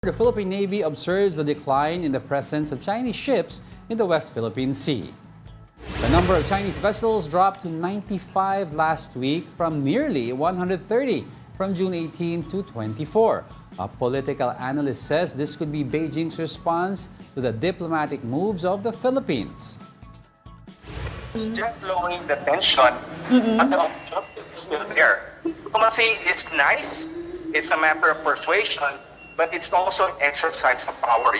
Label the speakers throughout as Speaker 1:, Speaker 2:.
Speaker 1: The Philippine Navy observes a decline in the presence of Chinese ships in the West Philippine Sea. The number of Chinese vessels dropped to 95 last week from nearly 130 from June 18 to 24. A political analyst says this could be Beijing's response to the diplomatic moves of the Philippines.
Speaker 2: Just lowering the tension, but the objective is still there. Diplomacy is nice, it's a matter of persuasion, but it's also an exercise of power.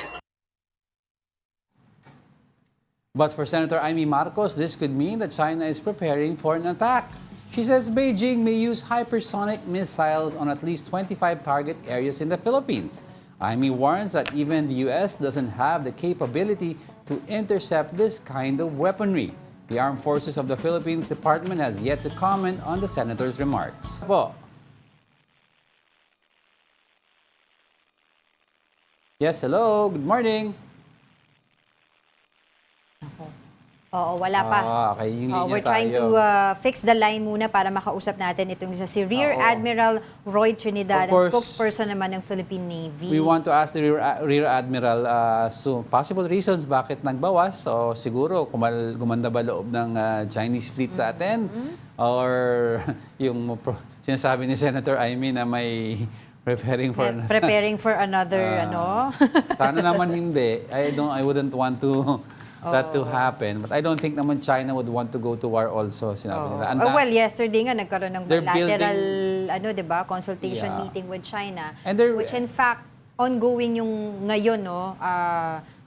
Speaker 1: But for Senator Amy Marcos, this could mean that China is preparing for an attack. She says Beijing may use hypersonic missiles on at least 25 target areas in the Philippines. Amy warns that even the U.S. doesn't have the capability to intercept this kind of weaponry. The Armed Forces of the Philippines Department has yet to comment on the senator's remarks. Yes, hello. Good morning.
Speaker 3: Oo, wala pa.
Speaker 1: Okay, yung linya
Speaker 3: We're trying
Speaker 1: tayo.
Speaker 3: to fix the line muna para makausap natin itong isa si Rear Admiral Roy Trinidad,
Speaker 1: Of course.
Speaker 3: ang spokesperson naman ng Philippine Navy.
Speaker 1: We want to ask the Rear Admiral possible reasons bakit nagbawas. O siguro gumanda ba loob ng Chinese fleet sa atin? Or yung sinasabi ni Senator Amy na may preparing for another
Speaker 3: Sana
Speaker 1: naman hindi. I wouldn't want that to happen. But I don't think naman China would want to go to war also, sinabi nila.
Speaker 3: Well, yesterday nga nagkaroon ng
Speaker 1: They're
Speaker 3: bilateral consultation meeting with China,
Speaker 1: And
Speaker 3: which in fact ongoing yung ngayon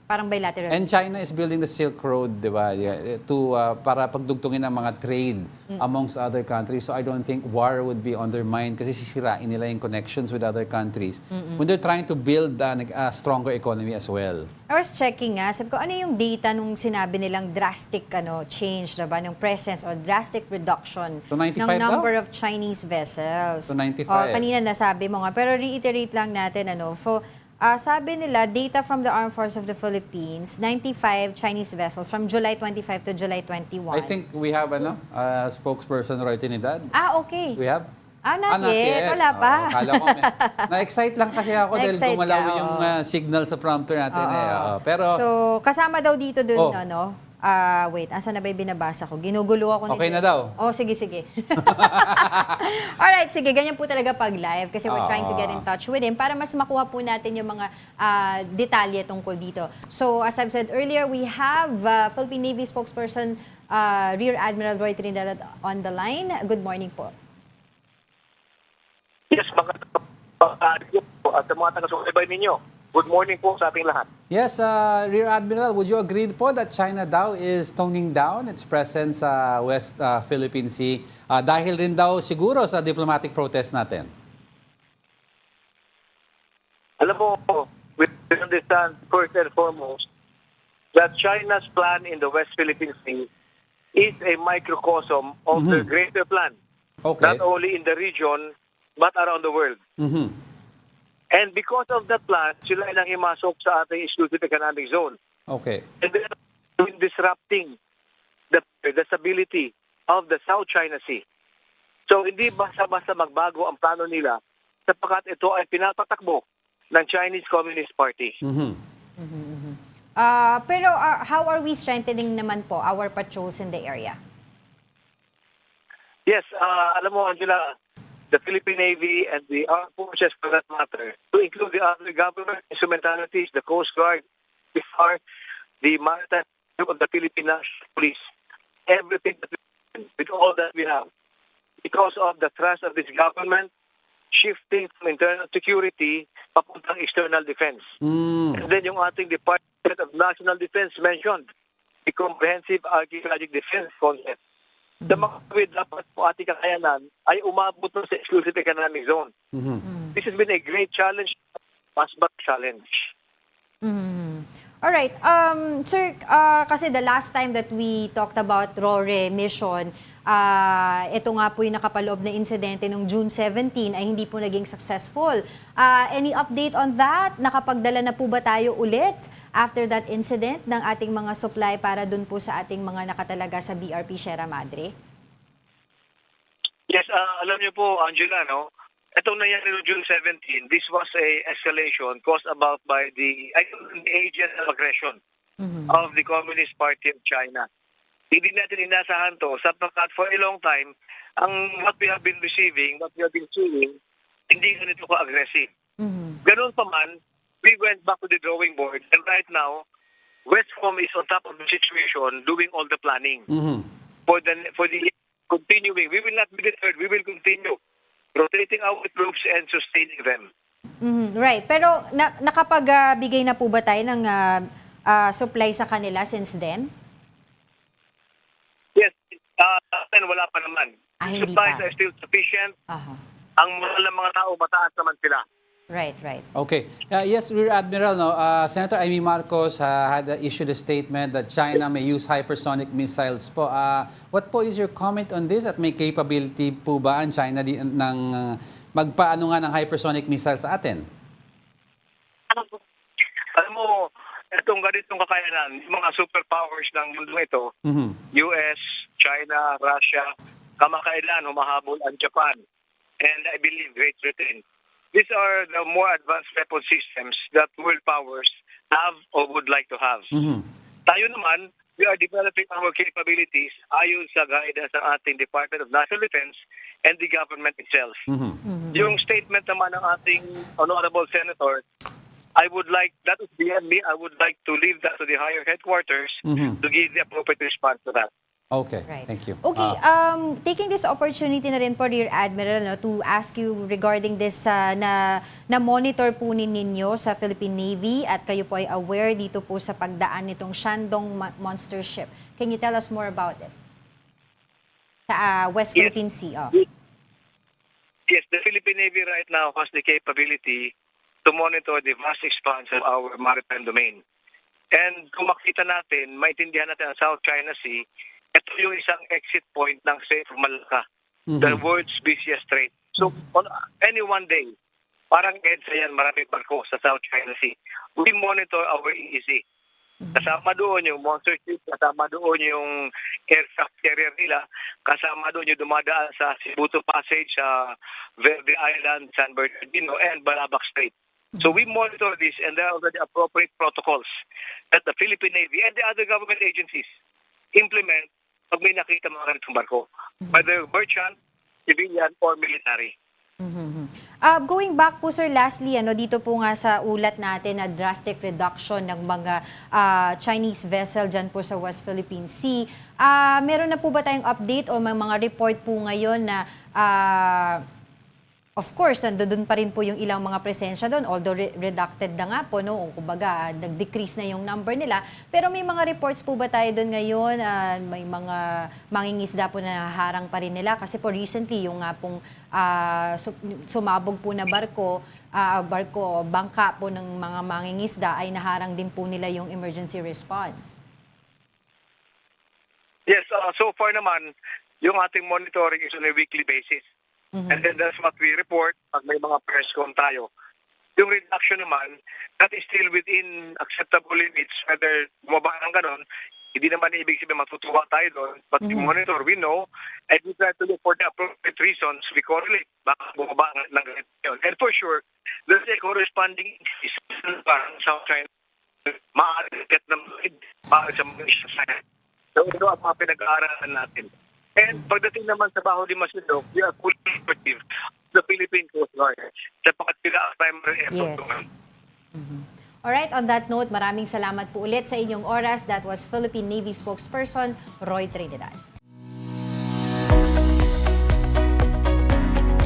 Speaker 3: parang bilateral.
Speaker 1: And China is building the Silk Road, di ba? Para pagdugtungin ang mga trade amongst other countries. So I don't think war would be on their mind kasi sisirain nila yung connections with other countries when they're trying to build a stronger economy as well.
Speaker 3: I was checking sabi ko, ano yung data nung sinabi nilang drastic change, diba, ng presence or drastic reduction
Speaker 1: To 95
Speaker 3: ng number
Speaker 1: daw?
Speaker 3: of Chinese vessels.
Speaker 1: To 95.
Speaker 3: Kanina nasabi mo nga, pero reiterate lang natin, sabi nila, data from the Armed Forces of the Philippines, 95 Chinese vessels from July 25 to July 21.
Speaker 1: I think we have spokesperson Roy Trinidad.
Speaker 3: Okay.
Speaker 1: We have?
Speaker 3: Not yet. Wala pa.
Speaker 1: Akala ko, na-excite lang kasi ako dahil
Speaker 3: Na-excite
Speaker 1: gumalaw
Speaker 3: ka,
Speaker 1: yung signal sa prompter natin. Pero,
Speaker 3: So, kasama daw dito dun, wait, asa na ba yung binabasa ko? Ginugulo ako nito.
Speaker 1: Okay na daw.
Speaker 3: Sige. Alright, sige, ganyan po talaga pag live kasi we're trying to get in touch with him para mas makuha po natin yung mga detalye tungkol dito. So, as I've said earlier, we have Philippine Navy spokesperson Rear Admiral Roy Trinidad on the line. Good morning po.
Speaker 2: Yes, mga at mga taga-subaybay ninyo. Good morning po sa ating lahat.
Speaker 1: yes, Rear Admiral, would you agree po that China daw is toning down its presence sa West Philippine Sea dahil rin daw siguro sa diplomatic protest natin?
Speaker 2: Alam mo, we understand first and foremost that China's plan in the West Philippine Sea is a microcosm of the greater plan.
Speaker 1: Okay.
Speaker 2: Not only in the region, but around the world. And because of that plan, sila ay nangimasok sa ating exclusive economic zone.
Speaker 1: Okay.
Speaker 2: And they are disrupting the stability of the South China Sea. So hindi basta-basta magbago ang plano nila sapagkat ito ay pinapatakbo ng Chinese Communist Party.
Speaker 3: Pero how are we strengthening naman po our patrols in the area?
Speaker 2: Yes, alam mo, Angela, the Philippine Navy and the armed forces for that matter, to include the other government instrumentalities, the Coast Guard, the FAR, the Maritime Group of the Philippine National Police, everything that we do, with all that we have, because of the trust of this government, shifting from internal security papuntang external defense. And then yung ating Department of National Defense mentioned, the Comprehensive Archaeologic Defense Concept. The mga dapat po ating kakayanan ay umabot na sa exclusive economic zone. This has been a great challenge, mas but challenge.
Speaker 3: Alright, sir, kasi the last time that we talked about RORE mission, ito nga po yung nakapaloob na insidente noong June 17 ay hindi po naging successful. Any update on that? Nakapagdala na po ba tayo ulit after that incident ng ating mga supply para dun po sa ating mga nakatalaga sa BRP Sierra Madre?
Speaker 2: Yes, alam niyo po, Angela, itong nangyari noong June 17, this was a escalation caused about by the agent of aggression of the Communist Party of China. Hindi natin inasahan to sapagkat for a long time, what we have been receiving, what we have been seeing, hindi ganito ka-aggressive. Ganun pa man, we went back to the drawing board and right now, Westcom is on top of the situation doing all the planning for the continuing. We will not be deterred. We will continue rotating our troops and sustaining them.
Speaker 3: Right. Pero nakapagbigay na po ba tayo ng supply sa kanila since then?
Speaker 2: Yes. Wala pa naman.
Speaker 3: Hindi
Speaker 2: Supplies
Speaker 3: pa.
Speaker 2: are still sufficient. Ang mga tao, mataas naman sila.
Speaker 3: Right.
Speaker 1: Okay. Yes, Rear Admiral, no, Senator Amy Marcos had issued a statement that China may use hypersonic missiles po. What po is your comment on this? At may capability po ba ang China ng magpaano nga ng hypersonic missiles sa atin?
Speaker 2: Alam mo, itong ganitong kakayanan, yung mga superpowers ng mundo ito, US, China, Russia, kamakailan humahabol ang Japan, and I believe Great Britain. These are the more advanced weapon systems that world powers have or would like to have. Tayo naman, we are developing our capabilities ayon sa guidance ng ating Department of National Defense and the government itself. Yung statement naman ng ating Honorable Senator, I would like, that is beyond me, I would like to leave that to the higher headquarters to give the appropriate response to that.
Speaker 1: Okay,
Speaker 3: Right.
Speaker 1: thank you.
Speaker 3: Okay, taking this opportunity na rin po, Rear Admiral, no, to ask you regarding this na monitor po ninyo sa Philippine Navy at kayo po ay aware dito po sa pagdaan nitong Shandong monster ship. Can you tell us more about it? Sa West Philippine Sea.
Speaker 2: Yes, the Philippine Navy right now has the capability to monitor the vast expanse of our maritime domain. And kung makita natin, maintindihan natin ang South China Sea, ito yung isang exit point ng Strait of Malacca, the world's busiest strait. So, on any one day, parang EDSA yan, maraming barko sa South China Sea. We monitor our EEZ. Kasama doon yung monster ship, kasama doon yung aircraft carrier nila, kasama doon yung dumadaan sa Cebuto Passage, sa Verde Island, San Bernardino, and Balabac Strait. So we monitor this and there are already appropriate protocols that the Philippine Navy and the other government agencies implement pag may nakita mga ganitong barko, whether merchant, civilian, or military.
Speaker 3: Going back po, sir, lastly, dito po nga sa ulat natin na drastic reduction ng mga Chinese vessel dyan po sa West Philippine Sea. Meron na po ba tayong update o may mga report po ngayon na of course, nandoon pa rin po yung ilang mga presensya doon, although reducted na nga po, no? O kumbaga, nag-decrease na yung number nila. Pero may mga reports po ba tayo doon ngayon? May mga mangingisda po na harang pa rin nila? Kasi po recently, yung nga pong sumabog po na bangka po ng mga mangingisda ay naharang din po nila yung emergency response.
Speaker 2: Yes, so far naman, yung ating monitoring is on a weekly basis. And then that's what we report pag may mga press con tayo. Yung reduction naman, that is still within acceptable limits. Whether bumaba ng ganon, hindi naman ibig sabihin matutuwa tayo doon. But we monitor, we know, and we try to look for the appropriate reasons. We correlate, baka bumaba ng ganito yun. And for sure, there's a corresponding increase sa South China. Maaari sa mga issues na yan. So ito ang mga pinag-aaralan natin. And pagdating naman sa Baho de Masinloc, we are fully supportive of the Philippine Coast Guard. Sapagat sila ang primary effort.
Speaker 3: Yes. Alright, on that note, maraming salamat po ulit sa inyong oras. That was Philippine Navy spokesperson, Roy Trinidad.